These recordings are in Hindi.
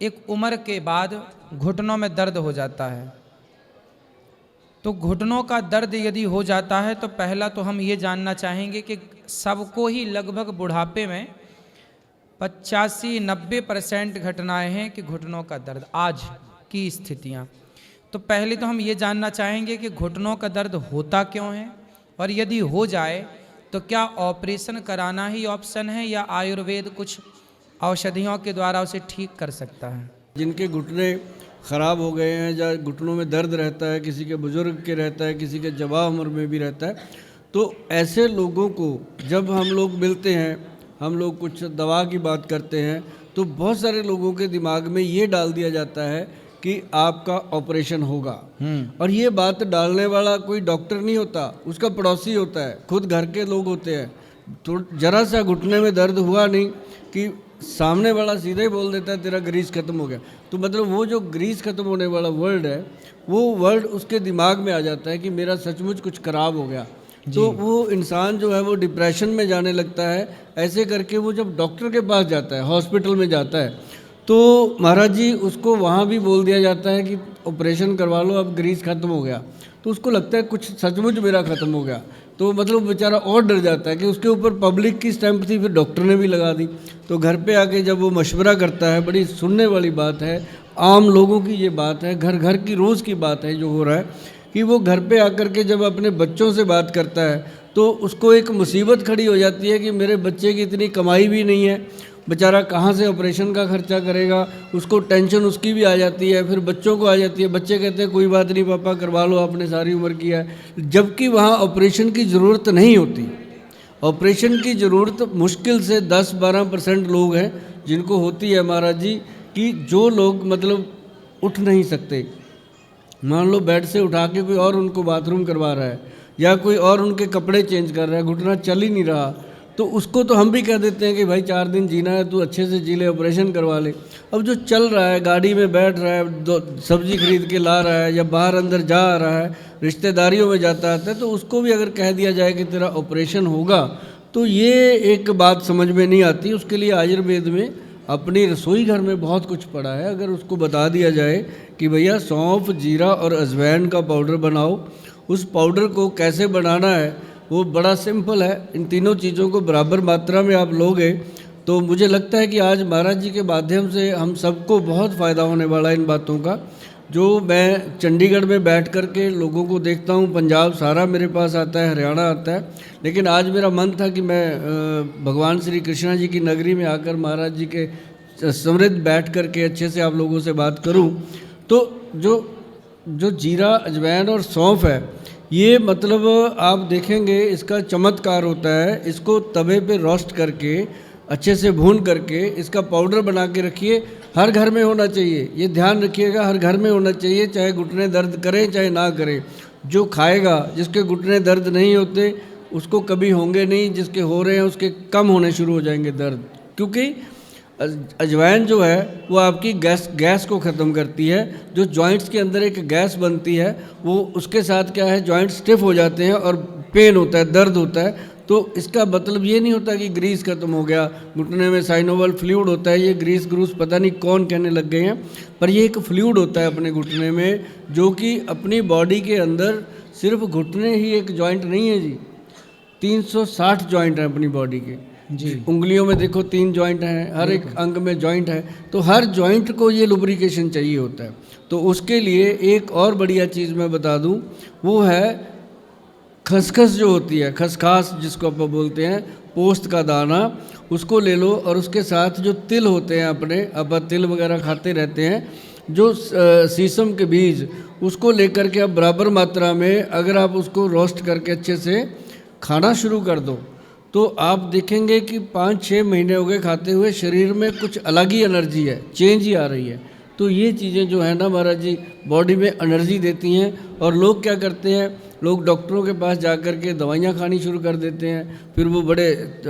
एक उम्र के बाद घुटनों में दर्द हो जाता है। तो घुटनों का दर्द यदि हो जाता है तो पहला तो हम ये जानना चाहेंगे कि सबको ही लगभग बुढ़ापे में 85-90% घटनाएं हैं कि घुटनों का दर्द, आज की स्थितियां। तो पहले तो हम ये जानना चाहेंगे कि घुटनों का दर्द होता क्यों है, और यदि हो जाए तो क्या ऑपरेशन कराना ही ऑप्शन है या आयुर्वेद कुछ औषधियों के द्वारा उसे ठीक कर सकता है। जिनके घुटने ख़राब हो गए हैं या घुटनों में दर्द रहता है, किसी के बुज़ुर्ग के रहता है, किसी के जवां उम्र में भी रहता है, तो ऐसे लोगों को जब हम लोग मिलते हैं, हम लोग कुछ दवा की बात करते हैं, तो बहुत सारे लोगों के दिमाग में ये डाल दिया जाता है कि आपका ऑपरेशन होगा। और ये बात डालने वाला कोई डॉक्टर नहीं होता, उसका पड़ोसी होता है, खुद घर के लोग होते हैं। तो जरा सा घुटने में दर्द हुआ नहीं कि सामने वाला सीधे ही बोल देता है तेरा ग्रीस खत्म हो गया। तो मतलब वो जो ग्रीस खत्म होने वाला वर्ड है, वो वर्ड उसके दिमाग में आ जाता है कि मेरा सचमुच कुछ खराब हो गया। तो वो इंसान जो है वो डिप्रेशन में जाने लगता है। ऐसे करके वो जब डॉक्टर के पास जाता है, हॉस्पिटल में जाता है, तो महाराज जी उसको वहाँ भी बोल दिया जाता है कि ऑपरेशन करवा लो, अब ग्रीस खत्म हो गया। तो उसको लगता है कुछ सचमुच मेरा ख़त्म हो गया। तो मतलब बेचारा और डर जाता है कि उसके ऊपर पब्लिक की स्टैंप थी, फिर डॉक्टर ने भी लगा दी। तो घर पे आके जब वो मशवरा करता है, बड़ी सुनने वाली बात है, आम लोगों की ये बात है, घर घर की रोज़ की बात है जो हो रहा है, कि वो घर पे आकर के जब अपने बच्चों से बात करता है तो उसको एक मुसीबत खड़ी हो जाती है कि मेरे बच्चे की इतनी कमाई भी नहीं है, बेचारा कहाँ से ऑपरेशन का खर्चा करेगा। उसको टेंशन उसकी भी आ जाती है, फिर बच्चों को आ जाती है। बच्चे कहते हैं कोई बात नहीं पापा, करवा लो, आपने सारी उम्र किया है, जबकि वहाँ ऑपरेशन की ज़रूरत नहीं होती। ऑपरेशन की ज़रूरत मुश्किल से 10-12% लोग हैं जिनको होती है महाराज जी, कि जो लोग मतलब उठ नहीं सकते। मान लो बेड से उठा के कोई और उनको बाथरूम करवा रहा है या कोई और उनके कपड़े चेंज कर रहा है, घुटना चल ही नहीं रहा, तो उसको तो हम भी कह देते हैं कि भाई 4 दिन जीना है, तू अच्छे से जी ले, ऑपरेशन करवा ले। अब जो चल रहा है, गाड़ी में बैठ रहा है, सब्जी खरीद के ला रहा है, या बाहर अंदर जा रहा है, रिश्तेदारियों में जाता आता है, तो उसको भी अगर कह दिया जाए कि तेरा ऑपरेशन होगा, तो ये एक बात समझ में नहीं आती। उसके लिए आयुर्वेद में अपनी रसोई घर में बहुत कुछ पड़ा है। अगर उसको बता दिया जाए कि भैया सौंफ, जीरा और अजवाइन का पाउडर बनाओ, उस पाउडर को कैसे बनाना है वो बड़ा सिंपल है। इन तीनों चीज़ों को बराबर मात्रा में आप लोगे तो मुझे लगता है कि आज महाराज जी के माध्यम से हम सबको बहुत फ़ायदा होने वाला है इन बातों का। जो मैं चंडीगढ़ में बैठ कर के लोगों को देखता हूँ, पंजाब सारा मेरे पास आता है, हरियाणा आता है, लेकिन आज मेरा मन था कि मैं भगवान श्री कृष्णा जी की नगरी में आकर महाराज जी के समृद्ध बैठ कर के अच्छे से आप लोगों से बात करूँ। तो जो जीरा, अजवाइन और सौंफ है, ये मतलब आप देखेंगे इसका चमत्कार होता है। इसको तवे पे रोस्ट करके अच्छे से भून करके इसका पाउडर बना के रखिए, हर घर में होना चाहिए। ये ध्यान रखिएगा, हर घर में होना चाहिए, चाहे घुटने दर्द करें चाहे ना करें। जो खाएगा, जिसके घुटने दर्द नहीं होते उसको कभी होंगे नहीं, जिसके हो रहे हैं उसके कम होने शुरू हो जाएंगे दर्द। क्योंकि अजवाइन जो है वो आपकी गैस को ख़त्म करती है। जो जॉइंट्स के अंदर एक गैस बनती है, वो उसके साथ क्या है, जॉइंट स्टिफ हो जाते हैं और पेन होता है, दर्द होता है। तो इसका मतलब ये नहीं होता कि ग्रीस खत्म हो गया, घुटने में साइनोवल फ्लूइड होता है। ये ग्रीस ग्रूस पता नहीं कौन कहने लग गए हैं, पर ये एक फ्लूइड होता है अपने घुटने में, जो कि अपनी बॉडी के अंदर सिर्फ घुटने ही एक जॉइंट नहीं है जी, 360 जॉइंट हैं अपनी बॉडी के जी। उंगलियों में देखो 3 जॉइंट हैं, हर एक अंग में जॉइंट है, तो हर जॉइंट को ये लुब्रिकेशन चाहिए होता है। तो उसके लिए एक और बढ़िया चीज़ मैं बता दूं, वो है खसखस जो होती है, खसखास जिसको आप बोलते हैं, पोस्त का दाना, उसको ले लो और उसके साथ जो तिल होते हैं अपने, अब तिल वगैरह खाते रहते हैं, जो शीशम के बीज, उसको लेकर के आप बराबर मात्रा में अगर आप उसको रोस्ट करके अच्छे से खाना शुरू कर दो, तो आप देखेंगे कि 5-6 महीने हो गए खाते हुए, शरीर में कुछ अलग ही एनर्जी है, चेंज ही आ रही है। तो ये चीज़ें जो है ना महाराज जी, बॉडी में एनर्जी देती हैं। और लोग क्या करते हैं, लोग डॉक्टरों के पास जा कर के दवाइयाँ खानी शुरू कर देते हैं, फिर वो बड़े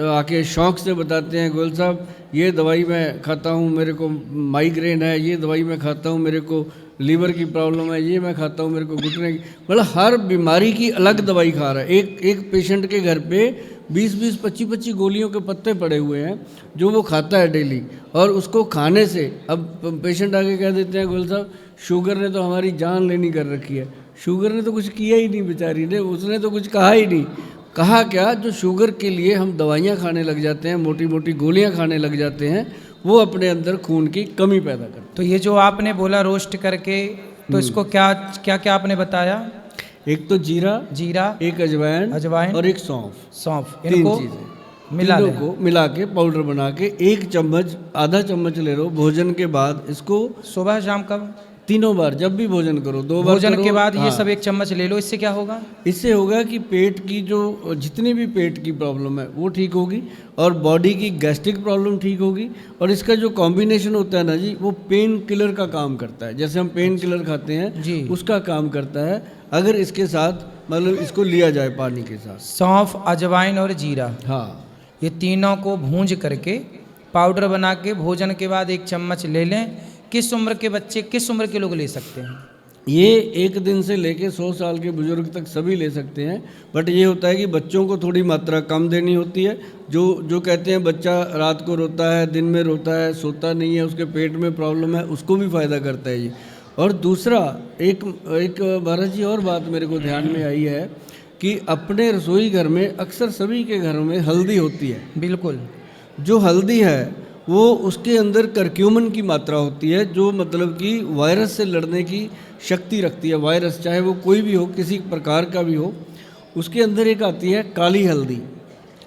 आके शौक़ से बताते हैं, गोयल साहब ये दवाई मैं खाता हूँ, मेरे को माइग्रेन है, ये दवाई मैं खाता हूँ, मेरे को लीवर की प्रॉब्लम है, ये मैं खाता हूँ, मेरे को घुटने की, मतलब हर बीमारी की अलग दवाई खा रहा है। एक पेशेंट के घर पे 20-20, 25-25 गोलियों के पत्ते पड़े हुए हैं जो वो खाता है डेली। और उसको खाने से अब पेशेंट आके कह देते हैं गोयल साहब शुगर ने तो हमारी जान लेनी कर रखी है। शुगर ने तो कुछ किया ही नहीं बेचारी ने, उसने तो कुछ कहा ही नहीं। कहा क्या, जो शुगर के लिए हम दवाइयाँ खाने लग जाते हैं, मोटी मोटी गोलियाँ खाने लग जाते हैं, वो अपने अंदर खून की कमी पैदा करते हैं। तो ये जो आपने बोला रोस्ट करके, तो इसको क्या क्या क्या आपने बताया? एक तो जीरा, एक अजवाइन और एक सौंफ, 3 चीज़ें तीनों को मिला के पाउडर बना के 1 चम्मच, आधा चम्मच ले लो भोजन के बाद। इसको सुबह शाम कब? तीनों बार, जब भी भोजन करो, 2 बार भोजन करो। के बाद ये हाँ। सब 1 चम्मच ले लो। इससे क्या होगा? इससे होगा कि पेट की जो जितनी भी पेट की प्रॉब्लम है वो ठीक होगी और बॉडी की गैस्ट्रिक प्रॉब्लम ठीक होगी। और इसका जो कॉम्बिनेशन होता है ना जी, वो पेन किलर का काम करता है। जैसे हम पेन किलर खाते हैं जी, उसका काम करता है अगर इसके साथ मतलब इसको लिया जाए पानी के साथ। सौंफ, अजवाइन और जीरा, हाँ, ये तीनों को भूंज करके पाउडर बना के भोजन के बाद 1 चम्मच ले लें। किस उम्र के बच्चे, किस उम्र के लोग ले सकते हैं? ये 1 दिन से लेके 100 साल के बुजुर्ग तक सभी ले सकते हैं। बट ये होता है कि बच्चों को थोड़ी मात्रा कम देनी होती है। जो कहते हैं बच्चा रात को रोता है, दिन में रोता है, सोता नहीं है, उसके पेट में प्रॉब्लम है, उसको भी फ़ायदा करता है ये। और दूसरा एक भारत जी और बात मेरे को ध्यान में आई है कि अपने रसोई घर में अक्सर सभी के घरों में हल्दी होती है। बिल्कुल। जो हल्दी है वो उसके अंदर करक्यूमिन की मात्रा होती है, जो मतलब कि वायरस से लड़ने की शक्ति रखती है। वायरस चाहे वो कोई भी हो, किसी प्रकार का भी हो। उसके अंदर एक आती है काली हल्दी।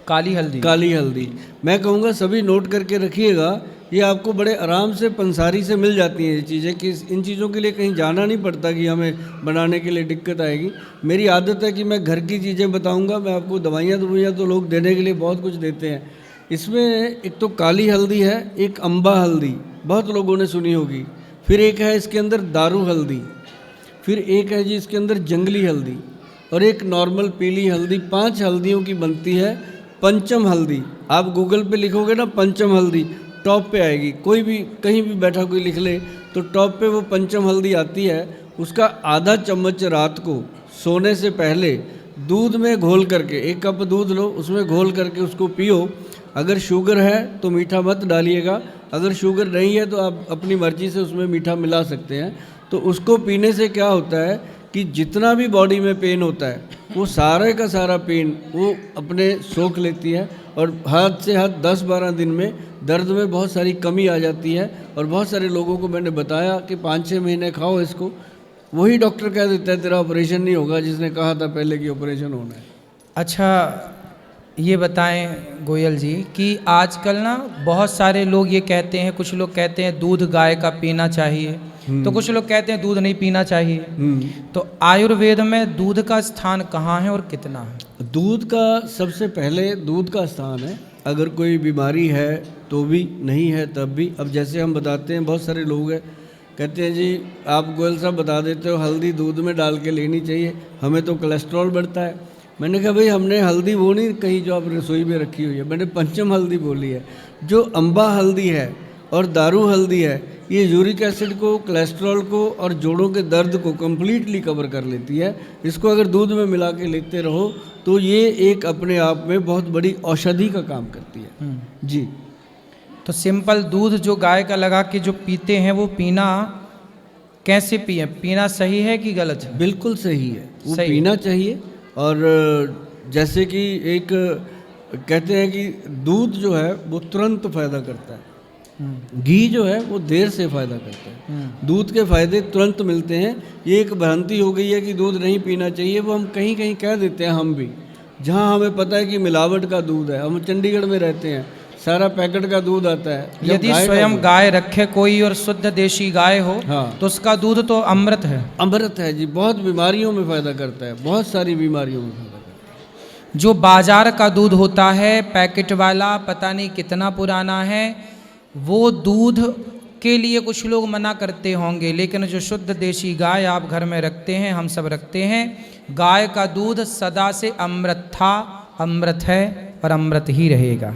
काली हल्दी मैं कहूँगा सभी नोट करके रखिएगा। ये आपको बड़े आराम से पंसारी से मिल जाती हैं ये चीज़ें, कि इन चीज़ों के लिए कहीं जाना नहीं पड़ता कि हमें बनाने के लिए दिक्कत आएगी। मेरी आदत है कि मैं घर की चीज़ें बताऊँगा। मैं आपको दवाइयाँ तो लोग देने के लिए बहुत कुछ देते हैं। इसमें एक तो काली हल्दी है, एक अम्बा हल्दी बहुत लोगों ने सुनी होगी, फिर एक है इसके अंदर दारू हल्दी, फिर एक है जी इसके अंदर जंगली हल्दी और एक नॉर्मल पीली हल्दी। 5 हल्दियों की बनती है पंचम हल्दी। आप गूगल पे लिखोगे ना पंचम हल्दी, टॉप पे आएगी। कोई भी कहीं भी बैठा कोई लिख ले तो टॉप पे वो पंचम हल्दी आती है। उसका आधा चम्मच रात को सोने से पहले दूध में घोल करके, 1 कप दूध लो, उसमें घोल करके उसको पियो। अगर शुगर है तो मीठा मत डालिएगा, अगर शुगर नहीं है तो आप अपनी मर्ज़ी से उसमें मीठा मिला सकते हैं। तो उसको पीने से क्या होता है कि जितना भी बॉडी में पेन होता है वो सारे का सारा पेन वो अपने सोख लेती है और हद से हद 10-12 दिन में दर्द में बहुत सारी कमी आ जाती है। और बहुत सारे लोगों को मैंने बताया कि 5-6 महीने खाओ इसको, वही डॉक्टर कह देता है तेरा ऑपरेशन नहीं होगा, जिसने कहा था पहले कि ऑपरेशन होना है। अच्छा, ये बताएं गोयल जी कि आजकल ना बहुत सारे लोग ये कहते हैं, कुछ लोग कहते हैं दूध गाय का पीना चाहिए, तो कुछ लोग कहते हैं दूध नहीं पीना चाहिए। तो आयुर्वेद में दूध का स्थान कहाँ है और कितना है? दूध का सबसे पहले दूध का स्थान है। अगर कोई बीमारी है तो भी, नहीं है तब भी। अब जैसे हम बताते हैं, बहुत सारे लोग हैं कहते हैं जी आप गोयल साहब बता देते हो हल्दी दूध में डाल के लेनी चाहिए, हमें तो कोलेस्ट्रॉल बढ़ता है। मैंने कहा भाई हमने हल्दी वो नहीं कही जो आप रसोई में रखी हुई है, मैंने पंचम हल्दी बोली है। जो अम्बा हल्दी है और दारू हल्दी है, ये यूरिक एसिड को, कोलेस्ट्रॉल को और जोड़ों के दर्द को कम्प्लीटली कवर कर लेती है। इसको अगर दूध में मिला के लेते रहो तो ये एक अपने आप में बहुत बड़ी औषधि का काम करती है जी। तो सिंपल दूध जो गाय का लगा के जो पीते हैं वो पीना कैसे पिए? पीना सही है कि गलत है? बिल्कुल सही है, वो सही पीना चाहिए। और जैसे कि एक कहते हैं कि दूध जो है वो तुरंत फ़ायदा करता है, घी जो है वो देर से फ़ायदा करता है। दूध के फ़ायदे तुरंत मिलते हैं। ये एक भ्रांति हो गई है कि दूध नहीं पीना चाहिए, वो हम कहीं कहीं कह देते हैं हम भी, जहाँ हमें पता है कि मिलावट का दूध है। हम चंडीगढ़ में रहते हैं, सारा पैकेट का दूध आता है। यदि स्वयं गाय रखे कोई और शुद्ध देशी गाय हो, हाँ, तो उसका दूध तो अमृत है। अमृत है जी, बहुत बीमारियों में फ़ायदा करता है, बहुत सारी बीमारियों में फ़ायदा करता है। जो बाजार का दूध होता है पैकेट वाला, पता नहीं कितना पुराना है, वो दूध के लिए कुछ लोग मना करते होंगे, लेकिन जो शुद्ध देशी गाय आप घर में रखते हैं, हम सब रखते हैं, गाय का दूध सदा से अमृत था, अमृत है और अमृत ही रहेगा।